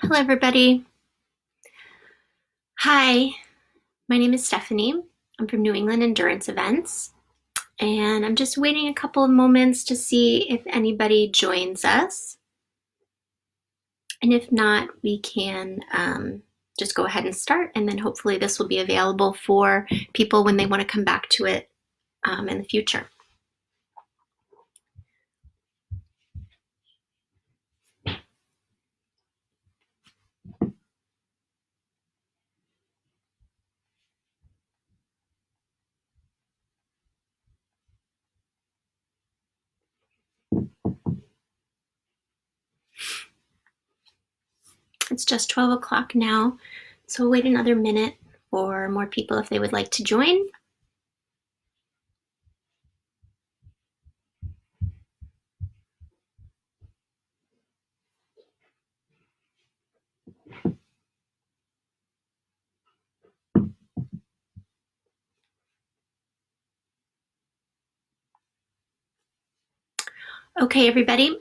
Hello, everybody. Hi, my name is Stephanie. I'm from New England Endurance Events, and I'm just waiting a couple of moments to see if anybody joins us. And if not, we can just go ahead and start, and then hopefully this will be available for people when they want to come back to it in the future. It's just 12 o'clock now, so we'll wait another minute for more people if they would like to join. Okay, everybody.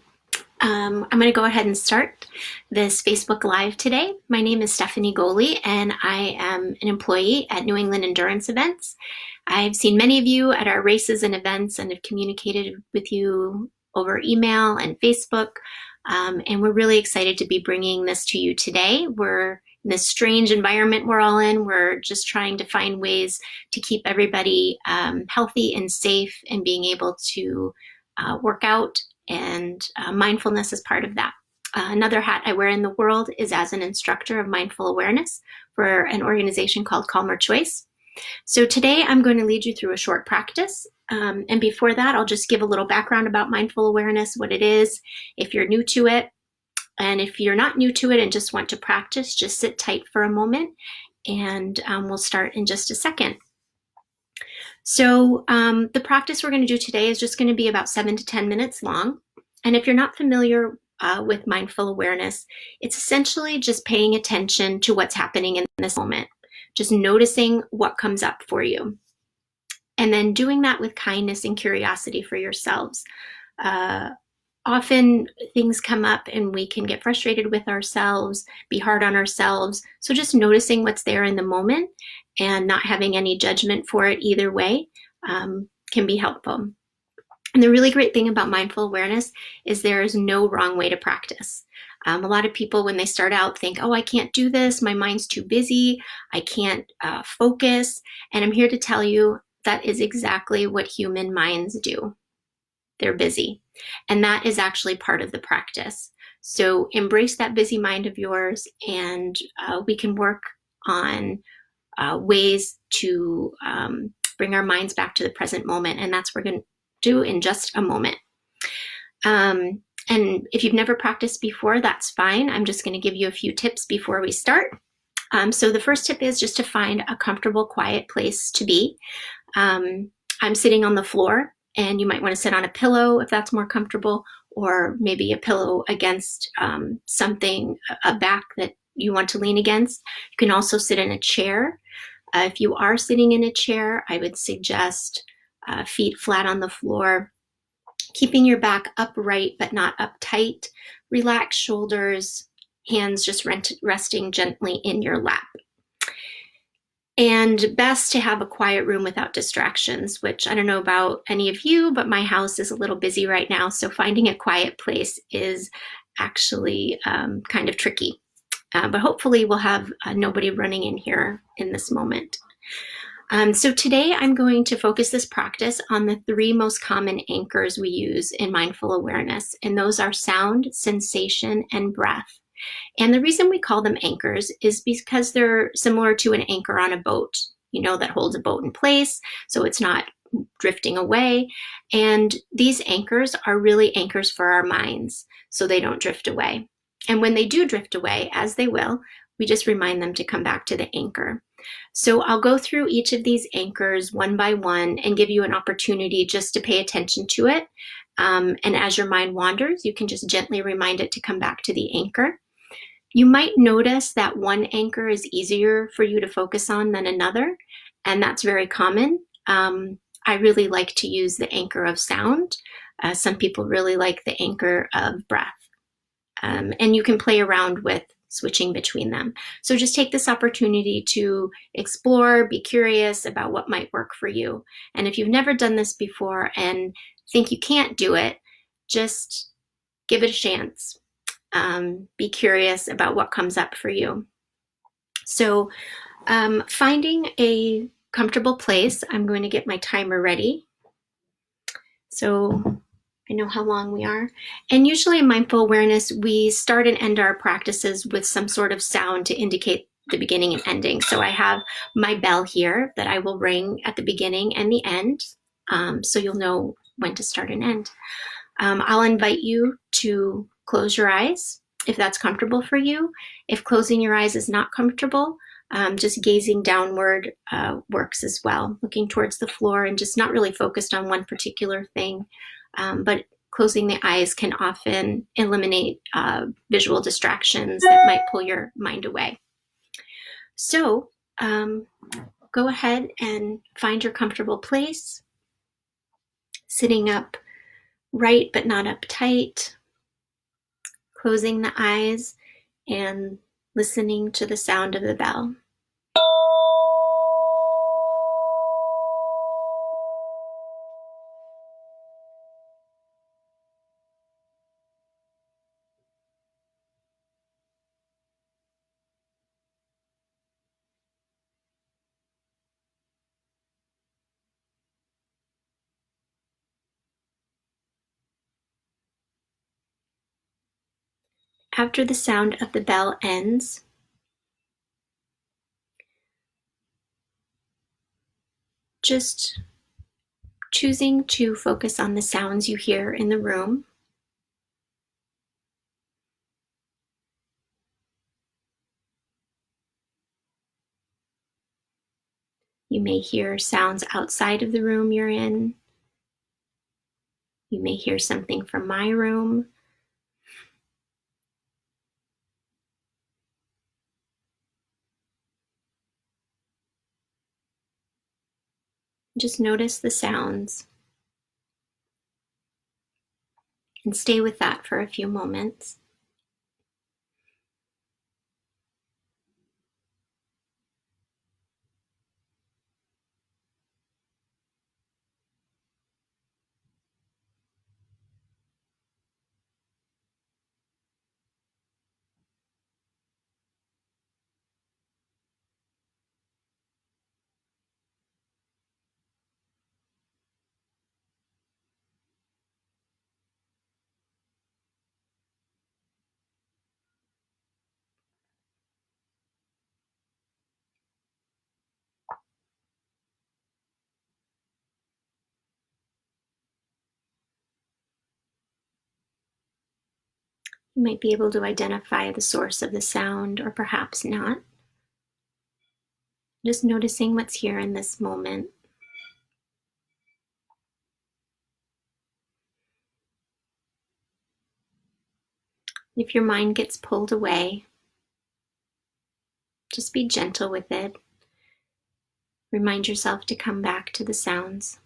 I'm going to go ahead and start this Facebook Live today. My name is Stephanie Goley, and I am an employee at New England Endurance Events. I've seen many of you at our races and events and have communicated with you over email and Facebook, and we're really excited to be bringing this to you today. We're in this strange environment we're all in. We're just trying to find ways to keep everybody healthy and safe and being able to work out, and mindfulness is part of that. Another hat I wear in the world is as an instructor of mindful awareness for an organization called Calmer Choice. So today I'm going to lead you through a short practice. And before that, I'll just give a little background about mindful awareness, what it is, if you're new to it. And if you're not new to it and just want to practice, just sit tight for a moment, and we'll start in just a second. So the practice we're going to do today is just going to be about 7 to 10 minutes long. And if you're not familiar with mindful awareness, it's essentially just paying attention to what's happening in this moment, just noticing what comes up for you. And then doing that with kindness and curiosity for yourselves. Often things come up and we can get frustrated with ourselves, be hard on ourselves. So just noticing what's there in the moment and not having any judgment for it either way can be helpful. And the really great thing about mindful awareness is there is no wrong way to practice. A lot of people, when they start out, think, oh, I can't do this. My mind's too busy. I can't focus. And I'm here to tell you that is exactly what human minds do. They're busy. And that is actually part of the practice. So embrace that busy mind of yours, and we can work on ways to bring our minds back to the present moment. And that's what we're going to do in just a moment. And if you've never practiced before, that's fine. I'm just going to give you a few tips before we start. So the first tip is just to find a comfortable, quiet place to be. I'm sitting on the floor, and you might want to sit on a pillow if that's more comfortable, or maybe a pillow against something, a back that you want to lean against. You can also sit in a chair. If you are sitting in a chair, I would suggest feet flat on the floor, keeping your back upright but not uptight, relaxed shoulders, hands just resting gently in your lap. And best to have a quiet room without distractions, which I don't know about any of you, but my house is a little busy right now. So finding a quiet place is actually kind of tricky. But hopefully we'll have nobody running in here in this moment. So today I'm going to focus this practice on the 3 most common anchors we use in mindful awareness. And those are sound, sensation, and breath. And the reason we call them anchors is because they're similar to an anchor on a boat, that holds a boat in place so it's not drifting away. And these anchors are really anchors for our minds so they don't drift away. And when they do drift away, as they will, we just remind them to come back to the anchor. So I'll go through each of these anchors one by one and give you an opportunity just to pay attention to it. And as your mind wanders, you can just gently remind it to come back to the anchor. You might notice that one anchor is easier for you to focus on than another, and that's very common. I really like to use the anchor of sound. Some people really like the anchor of breath. And you can play around with switching between them. So just take this opportunity to explore, be curious about what might work for you. And if you've never done this before and think you can't do it, just give it a chance. Be curious about what comes up for you. So finding a comfortable place, I'm going to get my timer ready. So I know how long we are. And usually in mindful awareness, we start and end our practices with some sort of sound to indicate the beginning and ending. So I have my bell here that I will ring at the beginning and the end, so you'll know when to start and end. I'll invite you to close your eyes if that's comfortable for you. If closing your eyes is not comfortable, just gazing downward works as well, looking towards the floor and just not really focused on one particular thing. But closing the eyes can often eliminate visual distractions that might pull your mind away. So go ahead and find your comfortable place, sitting up right but not up tight, closing the eyes and listening to the sound of the bell. After the sound of the bell ends, just choosing to focus on the sounds you hear in the room. You may hear sounds outside of the room you're in. You may hear something from my room. Just notice the sounds and stay with that for a few moments. You might be able to identify the source of the sound, or perhaps not. Just noticing what's here in this moment. If your mind gets pulled away, just be gentle with it. Remind yourself to come back to the sounds.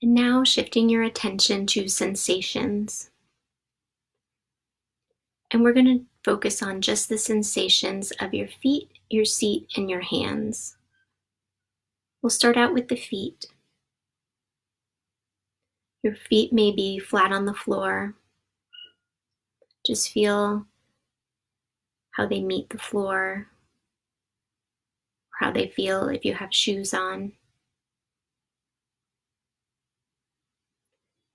And now shifting your attention to sensations. And we're going to focus on just the sensations of your feet, your seat, and your hands. We'll start out with the feet. Your feet may be flat on the floor. Just feel how they meet the floor, or how they feel if you have shoes on.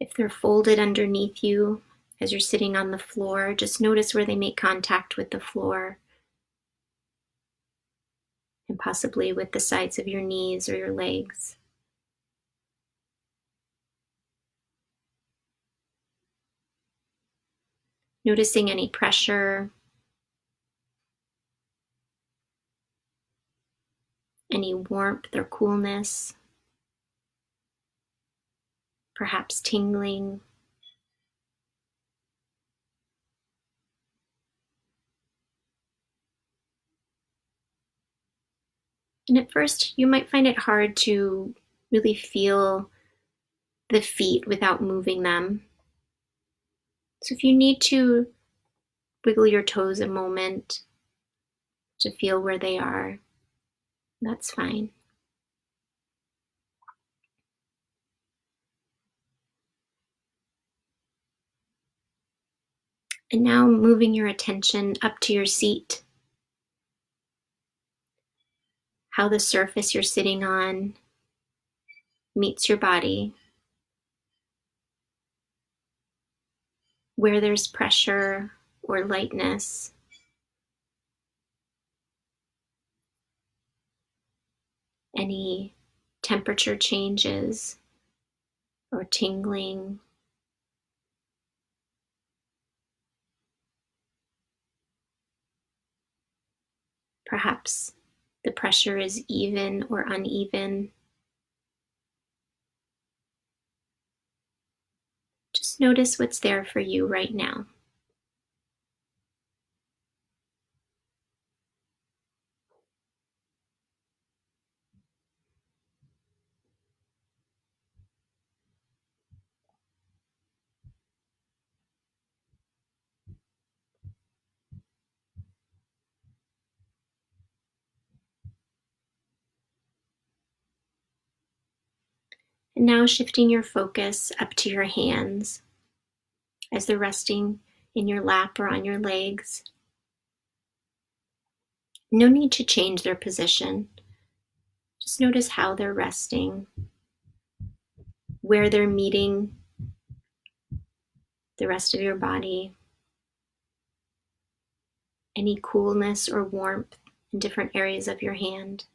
If they're folded underneath you as you're sitting on the floor, just notice where they make contact with the floor and possibly with the sides of your knees or your legs. Noticing any pressure, any warmth or coolness, perhaps tingling. And at first, you might find it hard to really feel the feet without moving them. So if you need to wiggle your toes a moment to feel where they are, that's fine. And now moving your attention up to your seat, how the surface you're sitting on meets your body, where there's pressure or lightness, any temperature changes or tingling. Perhaps the pressure is even or uneven. Just notice what's there for you right now. And now shifting your focus up to your hands as they're resting in your lap or on your legs. No need to change their position. Just notice how they're resting, where they're meeting the rest of your body, any coolness or warmth in different areas of your hand.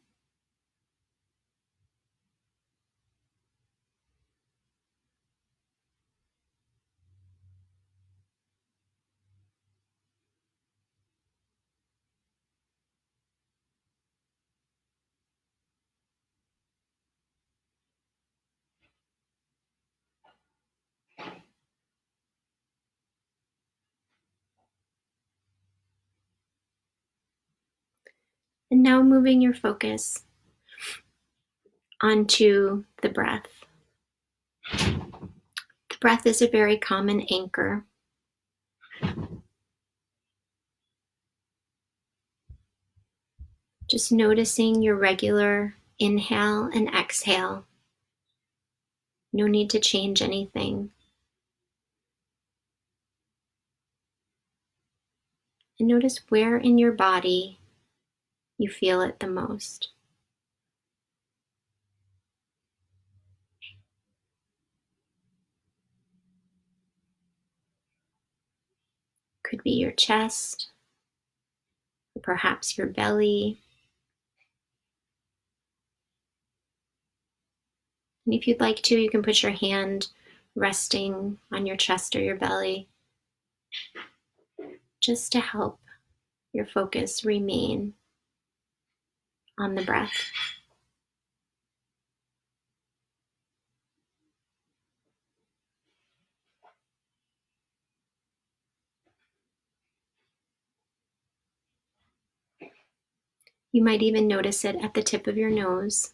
And now moving your focus onto the breath. The breath is a very common anchor. Just noticing your regular inhale and exhale. No need to change anything. And notice where in your body you feel it the most. Could be your chest, or perhaps your belly. And if you'd like to, you can put your hand resting on your chest or your belly, just to help your focus remain on the breath. You might even notice it at the tip of your nose.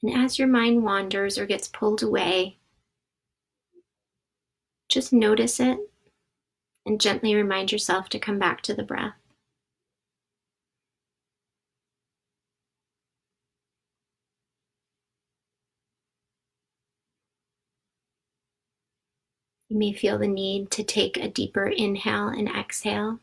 And as your mind wanders or gets pulled away, just notice it and gently remind yourself to come back to the breath. You may feel the need to take a deeper inhale and exhale.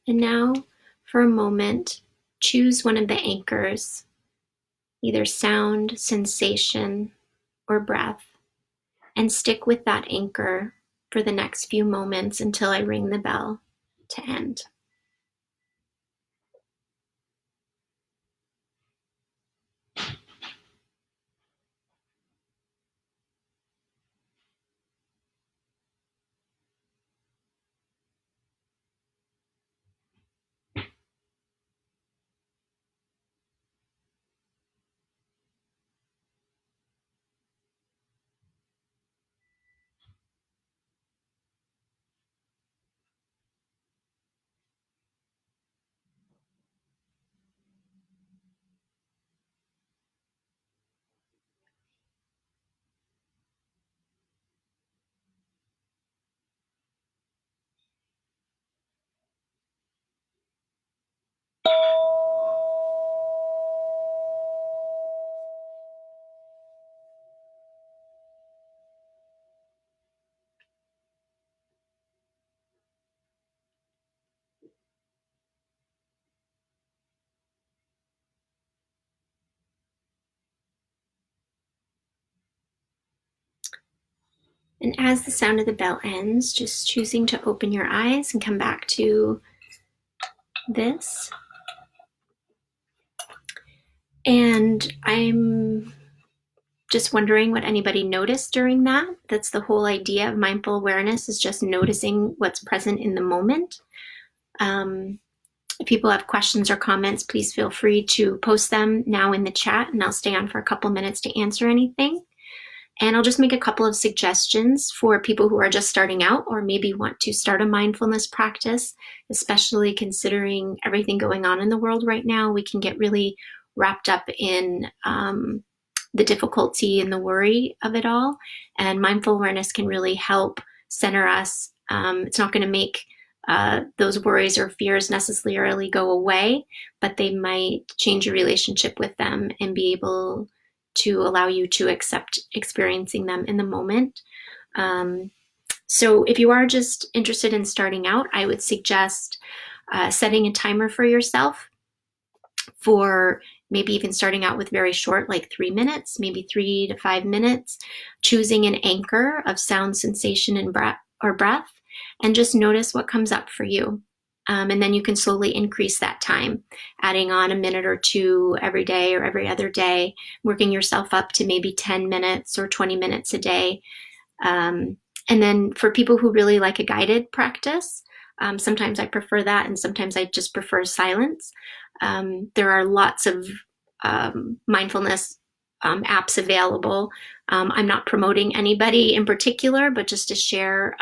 And now, for a moment, choose one of the anchors, either sound, sensation, or breath, and stick with that anchor for the next few moments until I ring the bell. to end. And as the sound of the bell ends, just choosing to open your eyes and come back to this. And I'm just wondering what anybody noticed during that. That's the whole idea of mindful awareness, is just noticing what's present in the moment. If people have questions or comments, please feel free to post them now in the chat, and I'll stay on for a couple minutes to answer anything. And I'll just make a couple of suggestions for people who are just starting out or maybe want to start a mindfulness practice, especially considering everything going on in the world right now. We can get really wrapped up in the difficulty and the worry of it all. And mindful awareness can really help center us. It's not going to make those worries or fears necessarily go away, but they might change your relationship with them and be able to allow you to accept experiencing them in the moment. So if you are just interested in starting out, I would suggest setting a timer for yourself, for maybe even starting out with very short, like 3 minutes, maybe 3 to 5 minutes, choosing an anchor of sound, sensation, and breath, and just notice what comes up for you. And then you can slowly increase that time, adding on a minute or two every day or every other day, working yourself up to maybe 10 minutes or 20 minutes a day. And then for people who really like a guided practice, sometimes I prefer that, and sometimes I just prefer silence. There are lots of mindfulness apps available. I'm not promoting anybody in particular, but just to share,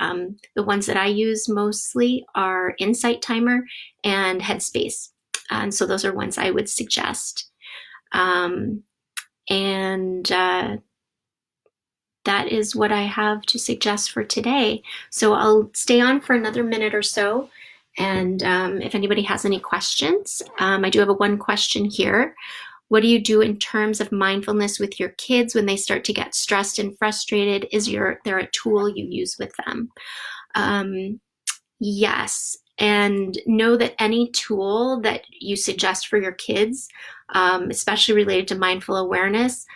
the ones that I use mostly are Insight Timer and Headspace. And so those are ones I would suggest. That is what I have to suggest for today. So I'll stay on for another minute or so. And if anybody has any questions, I do have one question here. What do you do in terms of mindfulness with your kids when they start to get stressed and frustrated? Is there a tool you use with them? Yes. And know that any tool that you suggest for your kids, especially related to mindful awareness,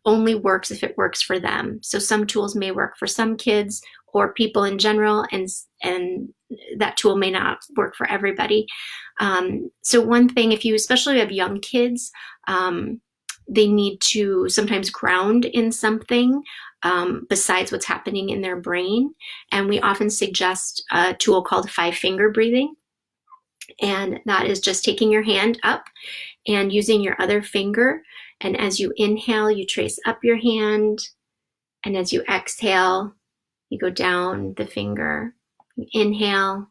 only works if it works for them. So some tools may work for some kids or people in general, and that tool may not work for everybody. So one thing, if you especially have young kids, they need to sometimes ground in something besides what's happening in their brain. And we often suggest a tool called 5-finger breathing. And that is just taking your hand up and using your other finger. And as you inhale, you trace up your hand. And as you exhale, you go down the finger. You inhale,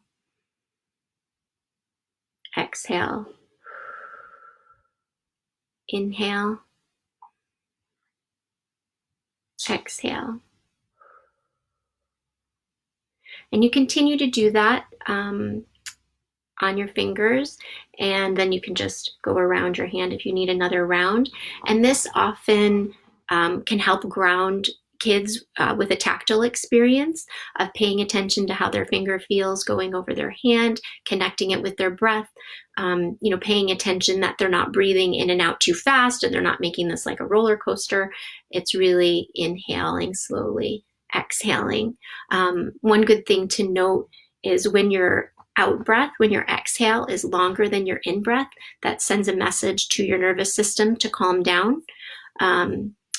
exhale, inhale, exhale. And you continue to do that on your fingers, and then you can just go around your hand if you need another round. And this often can help ground kids with a tactile experience of paying attention to how their finger feels going over their hand, connecting it with their breath, paying attention that they're not breathing in and out too fast, and they're not making this like a roller coaster. It's really inhaling slowly, exhaling. One good thing to note is when you're out breath, when your exhale is longer than your in breath, that sends a message to your nervous system to calm down.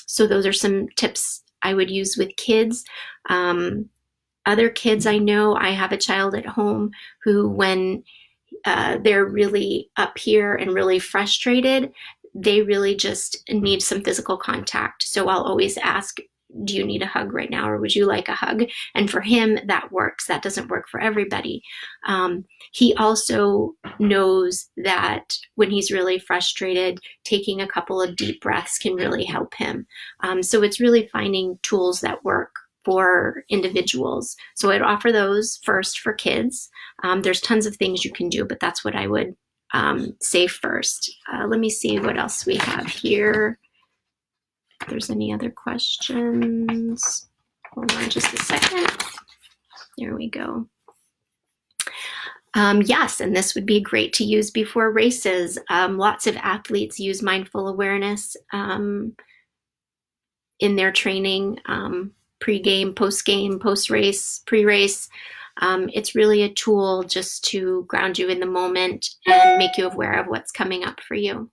So those are some tips I would use with kids. Other kids I know, I have a child at home who, when they're really up here and really frustrated, they really just need some physical contact. So I'll always ask, do you need a hug right now, or would you like a hug? And for him, that works. That doesn't work for everybody. He also knows that when he's really frustrated, taking a couple of deep breaths can really help him. So it's really finding tools that work for individuals. So I'd offer those first for kids. There's tons of things you can do, but that's what I would say first. Let me see what else we have here. If there's any other questions. Hold on just a second. There we go. Yes, and this would be great to use before races. Lots of athletes use mindful awareness in their training, pre-game, post-game, post-race, pre-race. It's really a tool just to ground you in the moment and make you aware of what's coming up for you.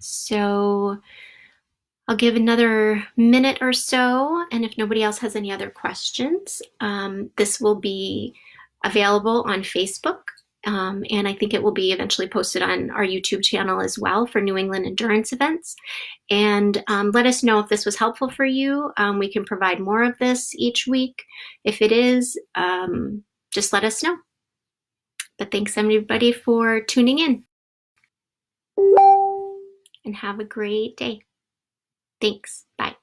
So I'll give another minute or so, and if nobody else has any other questions, this will be available on Facebook, and I think it will be eventually posted on our YouTube channel as well for New England endurance events. And let us know if this was helpful for you. We can provide more of this each week. If it is, just let us know. But thanks everybody for tuning in, and have a great day. Thanks. Bye.